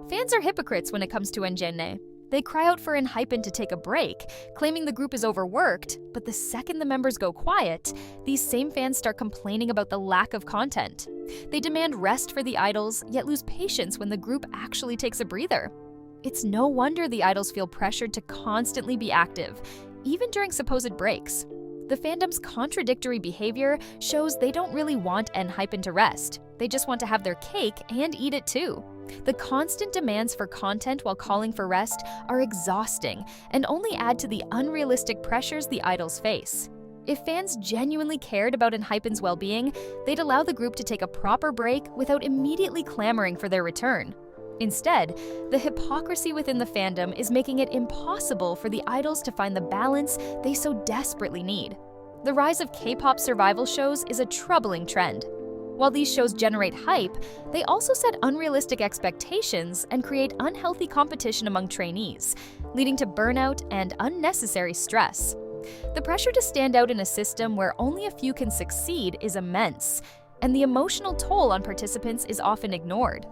Fans are hypocrites when it comes to ENGENE. They cry out for Hypocrisy to take a break, claiming the group is overworked, but the second the members go quiet, these same fans start complaining about the lack of content. They demand rest for the idols, yet lose patience when the group actually takes a breather. It's no wonder the idols feel pressured to constantly be active, even during supposed breaks. The fandom's contradictory behavior shows they don't really want Hypocrisy to rest. They just want to have their cake and eat it too. The constant demands for content while calling for rest are exhausting and only add to the unrealistic pressures the idols face. If fans genuinely cared about Hypocrysy's well-being, they'd allow the group to take a proper break without immediately clamoring for their return. Instead, the hypocrisy within the fandom is making it impossible for the idols to find the balance they so desperately need. The rise of K-pop survival shows is a troubling trend. While these shows generate hype, they also set unrealistic expectations and create unhealthy competition among trainees, leading to burnout and unnecessary stress. The pressure to stand out in a system where only a few can succeed is immense, and the emotional toll on participants is often ignored.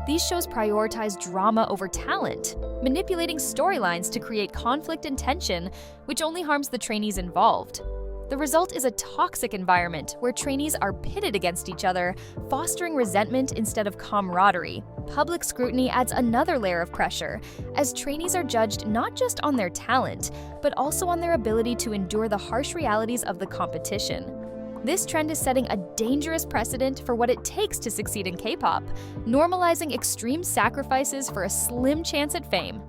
These shows prioritize drama over talent, manipulating storylines to create conflict and tension, which only harms the trainees involved. The result is a toxic environment where trainees are pitted against each other, fostering resentment instead of camaraderie. Public scrutiny adds another layer of pressure, as trainees are judged not just on their talent, but also on their ability to endure the harsh realities of the competition. This trend is setting a dangerous precedent for what it takes to succeed in K-pop, normalizing extreme sacrifices for a slim chance at fame.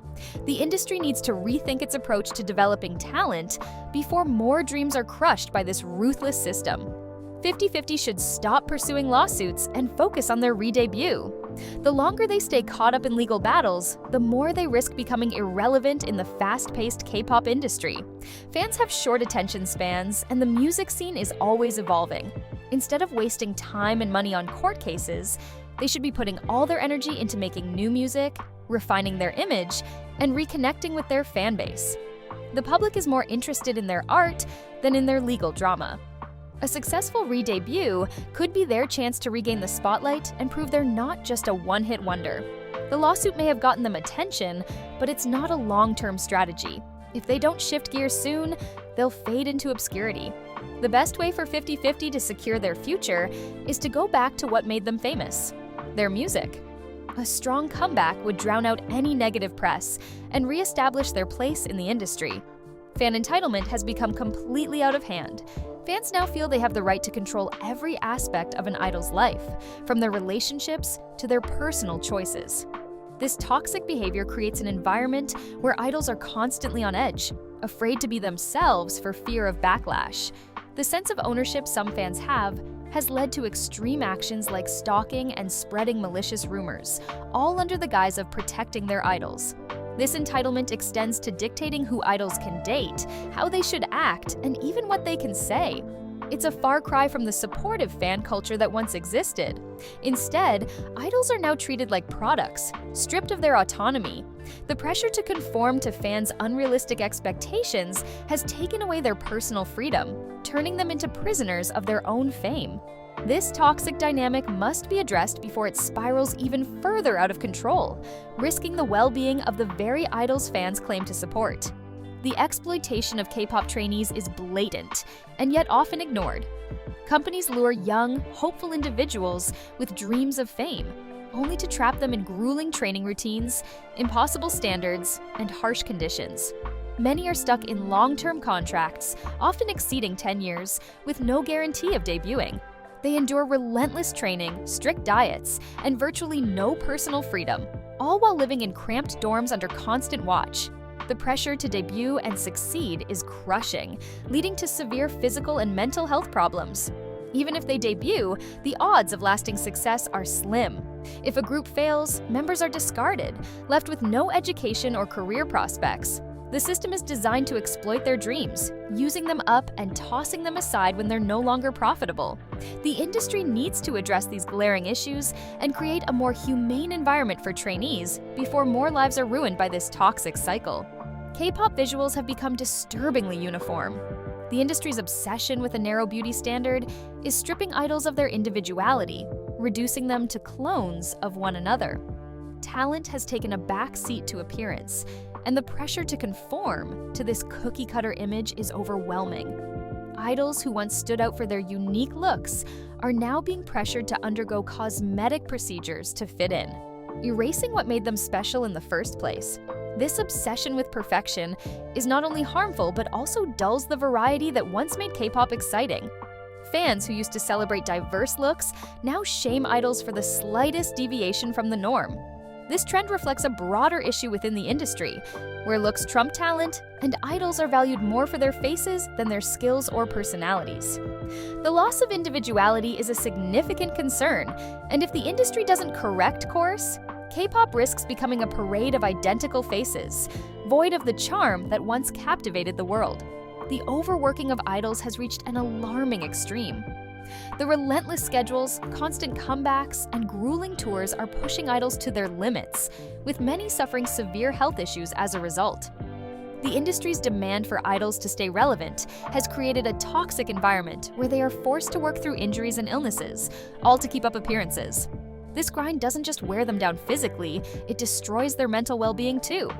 The industry needs to rethink its approach to developing talent before more dreams are crushed by this ruthless system. 50/50 should stop pursuing lawsuits and focus on their re-debut. The longer they stay caught up in legal battles, the more they risk becoming irrelevant in the fast-paced K-pop industry. Fans have short attention spans, and the music scene is always evolving. Instead of wasting time and money on court cases, they should be putting all their energy into making new music, refining their image, and reconnecting with their fan base. The public is more interested in their art than in their legal drama. A successful re-debut could be their chance to regain the spotlight and prove they're not just a one-hit wonder. The lawsuit may have gotten them attention, but it's not a long-term strategy. If they don't shift gears soon, they'll fade into obscurity. The best way for 50/50 to secure their future is to go back to what made them famous: their music. A strong comeback would drown out any negative press and re-establish their place in the industry. Fan entitlement has become completely out of hand. Fans now feel they have the right to control every aspect of an idol's life, from their relationships to their personal choices. This toxic behavior creates an environment where idols are constantly on edge, afraid to be themselves for fear of backlash. The sense of ownership some fans have has led to extreme actions like stalking and spreading malicious rumors, all under the guise of protecting their idols. This entitlement extends to dictating who idols can date, how they should act, and even what they can say. It's a far cry from the supportive fan culture that once existed. Instead, idols are now treated like products, stripped of their autonomy. The pressure to conform to fans' unrealistic expectations has taken away their personal freedom, turning them into prisoners of their own fame. This toxic dynamic must be addressed before it spirals even further out of control, risking the well-being of the very idols fans claim to support. The exploitation of K-pop trainees is blatant, and yet often ignored. Companies lure young, hopeful individuals with dreams of fame, only to trap them in grueling training routines, impossible standards, and harsh conditions. Many are stuck in long-term contracts, often exceeding 10 years, with no guarantee of debuting. They endure relentless training, strict diets, and virtually no personal freedom, all while living in cramped dorms under constant watch. The pressure to debut and succeed is crushing, leading to severe physical and mental health problems. Even if they debut, the odds of lasting success are slim. If a group fails, members are discarded, left with no education or career prospects. The system is designed to exploit their dreams, using them up and tossing them aside when they're no longer profitable. The industry needs to address these glaring issues and create a more humane environment for trainees before more lives are ruined by this toxic cycle. K-pop visuals have become disturbingly uniform. The industry's obsession with a narrow beauty standard is stripping idols of their individuality, reducing them to clones of one another. talent has taken a back seat to appearance, and the pressure to conform to this cookie-cutter image is overwhelming. Idols who once stood out for their unique looks are now being pressured to undergo cosmetic procedures to fit in, erasing what made them special in the first place. This obsession with perfection is not only harmful but also dulls the variety that once made K-pop exciting. Fans who used to celebrate diverse looks now shame idols for the slightest deviation from the norm. This trend reflects a broader issue within the industry, where looks trump talent and idols are valued more for their faces than their skills or personalities. The loss of individuality is a significant concern, and if the industry doesn't correct course, K-pop risks becoming a parade of identical faces, void of the charm that once captivated the world. The overworking of idols has reached an alarming extreme. The relentless schedules, constant comebacks, and grueling tours are pushing idols to their limits, with many suffering severe health issues as a result. The industry's demand for idols to stay relevant has created a toxic environment where they are forced to work through injuries and illnesses, all to keep up appearances. This grind doesn't just wear them down physically, it destroys their mental well-being too.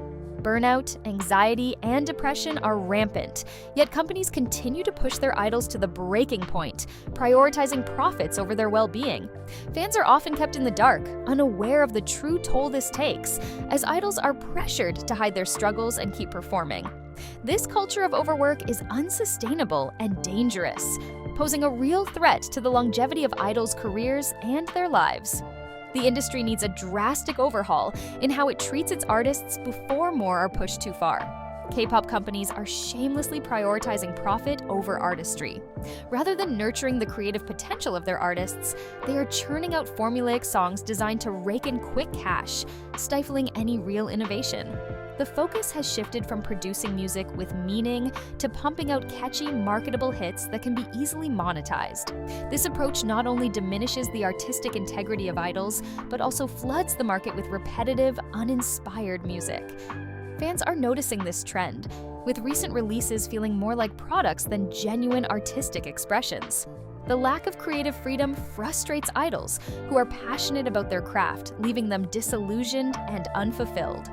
Burnout, anxiety, and depression are rampant, yet companies continue to push their idols to the breaking point, prioritizing profits over their well-being. Fans are often kept in the dark, unaware of the true toll this takes, as idols are pressured to hide their struggles and keep performing. This culture of overwork is unsustainable and dangerous, posing a real threat to the longevity of idols' careers and their lives. The industry needs a drastic overhaul in how it treats its artists before more are pushed too far. K-pop companies are shamelessly prioritizing profit over artistry. Rather than nurturing the creative potential of their artists, they are churning out formulaic songs designed to rake in quick cash, stifling any real innovation. The focus has shifted from producing music with meaning to pumping out catchy, marketable hits that can be easily monetized. This approach not only diminishes the artistic integrity of idols, but also floods the market with repetitive, uninspired music. Fans are noticing this trend, with recent releases feeling more like products than genuine artistic expressions. The lack of creative freedom frustrates idols who are passionate about their craft, leaving them disillusioned and unfulfilled.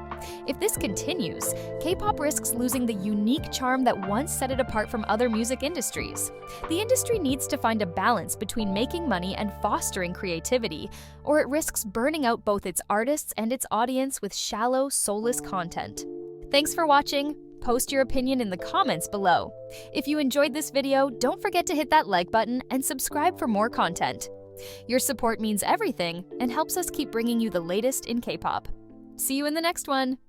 If this continues, K-pop risks losing the unique charm that once set it apart from other music industries. The industry needs to find a balance between making money and fostering creativity, or it risks burning out both its artists and its audience with shallow, soulless content. Thanks for watching. Post your opinion in the comments below. If you enjoyed this video, don't forget to hit that like button and subscribe for more content. Your support means everything and helps us keep bringing you the latest in K-pop. See you in the next one!